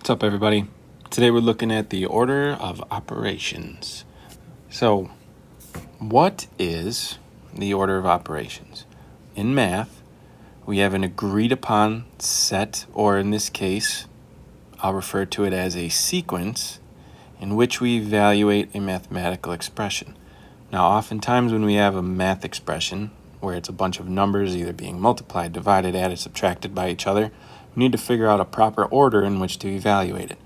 What's up, everybody? Today we're looking at the order of operations. So, what is the order of operations? In math, we have an agreed upon set, or in this case, I'll refer to it as a sequence, in which we evaluate a mathematical expression. Now, oftentimes when we have a math expression, where it's a bunch of numbers either being multiplied, divided, added, subtracted by each other, we need to figure out a proper order in which to evaluate it.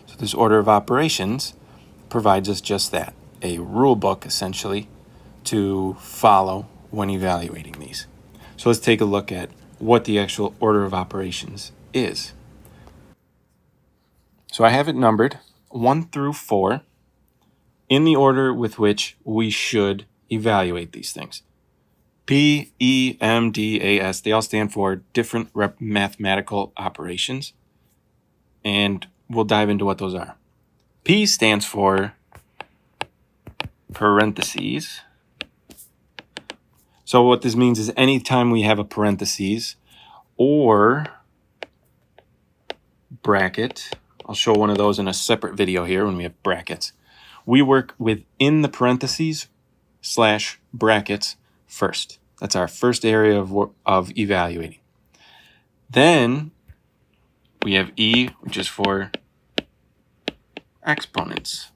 So this order of operations provides us just that, a rule book essentially to follow when evaluating these. So let's take a look at what the actual order of operations is. So I have it numbered 1 through 4 in the order with which we should evaluate these things. P, E, M, D, A, S, they all stand for different mathematical operations, and we'll dive into what those are. P stands for parentheses. So what this means is anytime we have a parentheses or bracket, I'll show one of those in a separate video here when we have brackets, we work within the parentheses / brackets first. That's our first area of evaluating. Then we have E, which is for exponents.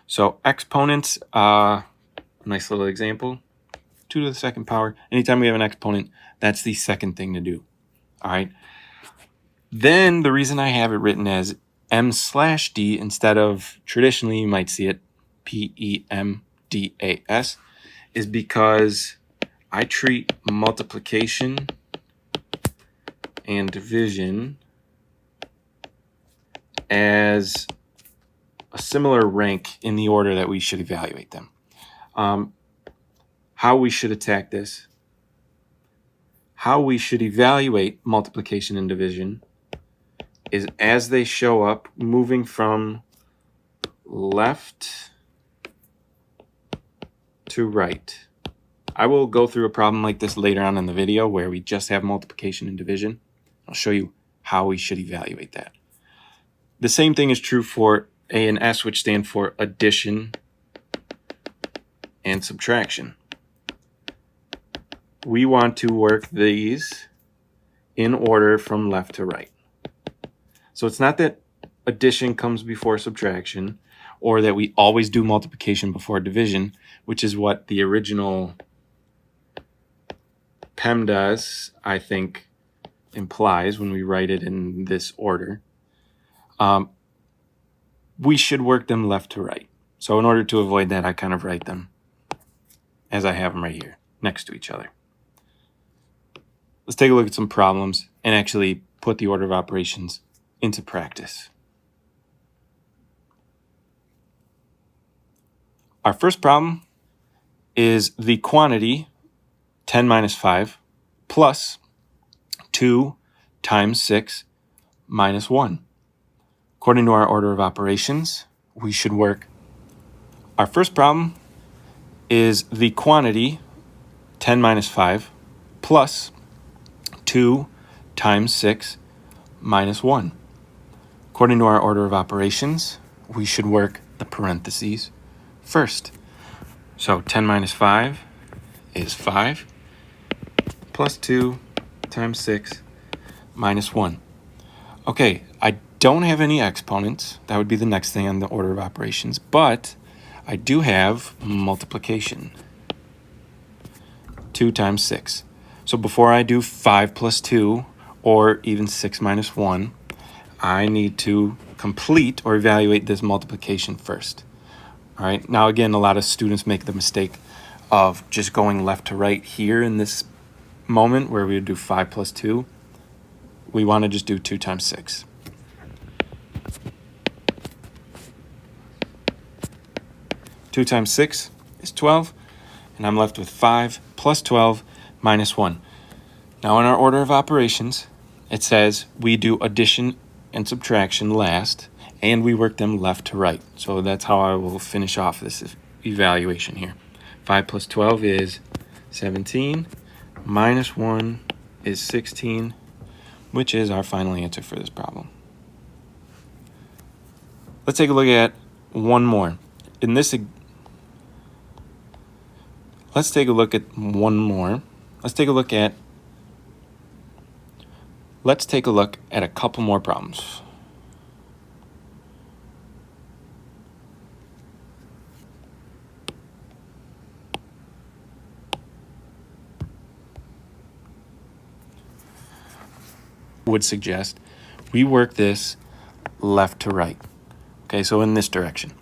So exponents, nice little example, 2 to the second power. Anytime we have an exponent, that's the second thing to do. All right. Then the reason I have it written as M/D instead of traditionally you might see it PEMDAS is because I treat multiplication and division as a similar rank in the order that we should evaluate them. How we should attack this, how we should evaluate multiplication and division is as they show up, moving from left to right. I will go through a problem like this later on in the video where we just have multiplication and division. I'll show you how we should evaluate that. The same thing is true for A and S, which stand for addition and subtraction. We want to work these in order from left to right. So it's not that addition comes before subtraction or that we always do multiplication before division, which is what the original PEMDAS, I think, implies when we write it in this order. We should work them left to right. So in order to avoid that, I kind of write them as I have them right here next to each other. Let's take a look at some problems and actually put the order of operations into practice. Our first problem is the quantity 10 minus 5 plus 2 times 6 minus 1. According to our order of operations, we should work. Our first problem is the quantity 10 minus 5 plus 2 times 6 minus 1. According to our order of operations, we should work the parentheses first. So 10 minus 5 is 5 plus 2 times 6 minus 1. Okay, I don't have any exponents. That would be the next thing on the order of operations, but I do have multiplication. 2 times 6. So before I do 5 plus 2 or even 6 minus 1, I need to complete or evaluate this multiplication first. All right. Now, again, a lot of students make the mistake of just going left to right here in this moment where we would do 5 plus 2. We want to just do 2 times 6. Two times 6 is 12, and I'm left with 5 plus 12 minus 1. Now, in our order of operations, it says we do addition and subtraction last, and we work them left to right. So that's how I will finish off this evaluation here. 5 plus 12 is 17, minus 1 is 16, which is our final answer for this problem. Let's take a look at one more. Let's take a look at one more. Let's take a look at a couple more problems. Would suggest we work this left to right. Okay, so in this direction.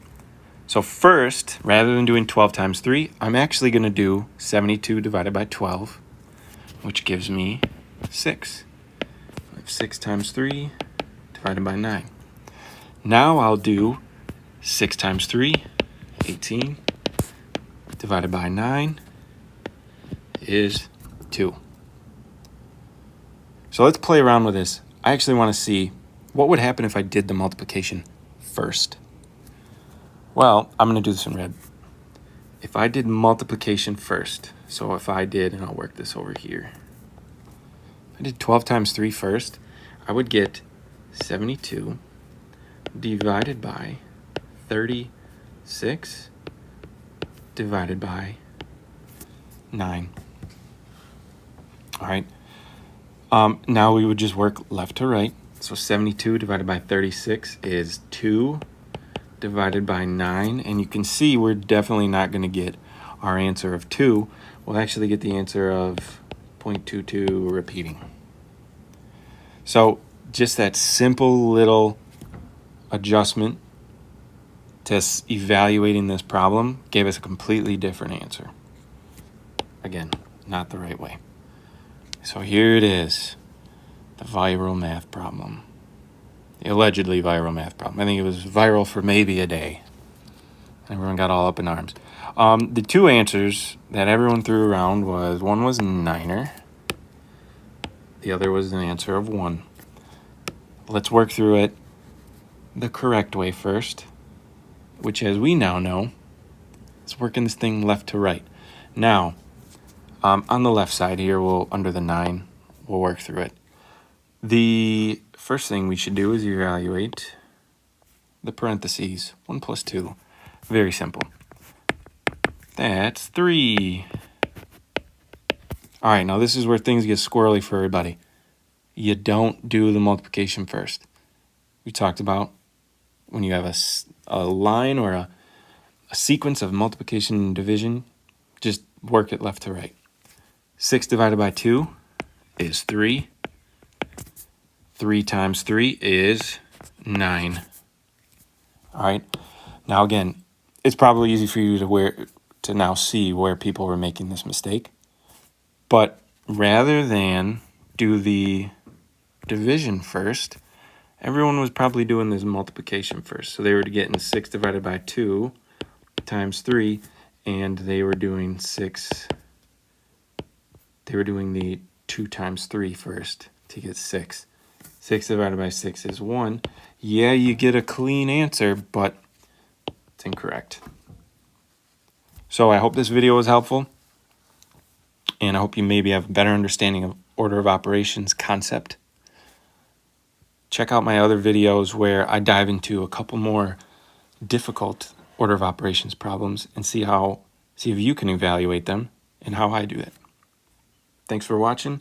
So first, rather than doing 12 times 3, I'm actually going to do 72 divided by 12, which gives me 6. 6 times 3 divided by 9. Now I'll do 6 times 3, 18, divided by 9 is 2. So let's play around with this. I actually want to see what would happen if I did the multiplication first. Well, I'm going to do this in red. If I did multiplication first, so if I did, and I'll work this over here. If I did 12 times 3 first, I would get 72 divided by 36 divided by 9. All right. Now we would just work left to right. So 72 divided by 36 is 2 divided by 9. And you can see we're definitely not going to get our answer of 2. We'll actually get the answer of 0.22 repeating. So just that simple little adjustment to evaluating this problem gave us a completely different answer. Again, not the right way. So here it is, the viral math problem. The allegedly viral math problem. I think it was viral for maybe a day. Everyone got all up in arms. The two answers that everyone threw around was, one was 9er. The other was an answer of 1. Let's work through it the correct way first, which, as we now know, is working this thing left to right. Now, on the left side here, under the 9, we'll work through it. The first thing we should do is evaluate the parentheses. 1 plus 2. Very simple. That's 3. All right, now this is where things get squirrely for everybody. You don't do the multiplication first. We talked about when you have a line or a sequence of multiplication and division, just work it left to right. 6 divided by 2 is 3. 3 times 3 is 9. All right. Now, again, it's probably easy for you to now see where people were making this mistake. But rather than do the division first, everyone was probably doing this multiplication first. So they were getting 6 divided by 2 times 3, and they were doing 6. They were doing the 2 times 3 first to get 6. 6 divided by 6 is 1. Yeah, you get a clean answer, but it's incorrect. So I hope this video was helpful, and I hope you maybe have a better understanding of order of operations concept. Check out my other videos where I dive into a couple more difficult order of operations problems and see if you can evaluate them and how I do it. Thanks for watching.